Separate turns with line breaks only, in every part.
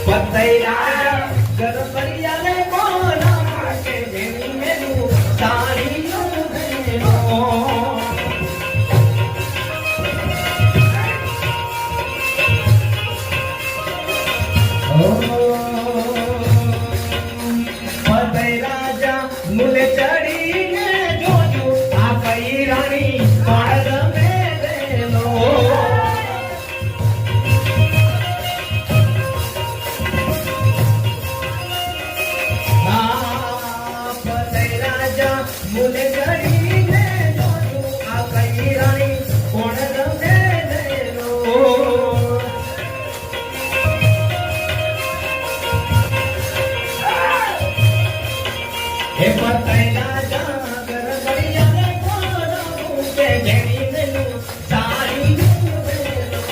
પતૈયા ગરબડિયાને કોના માટે જેની મેલું સાડીનું ભેનો પતૈયા મુલે ચડીને જોજો આ કઈ રાણી કોણ રમે દેનો મુલે ચડીને જોજો આ કઈ રાણી કોણ રમે દેનો હે પતૈયા જાગર ગળિયાને કોણ કે જેની મેલું સાડીનું ભેનો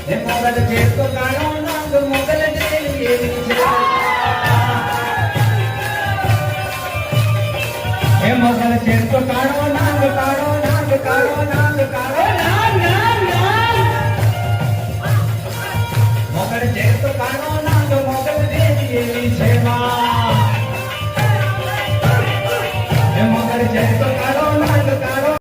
હે મોગલ છે તો કાણો નાગ મોગલ જેવી એવી છે હે મોગલ છે તો કાણો નાગ કાણો નાગ કાણો નાગ કાણો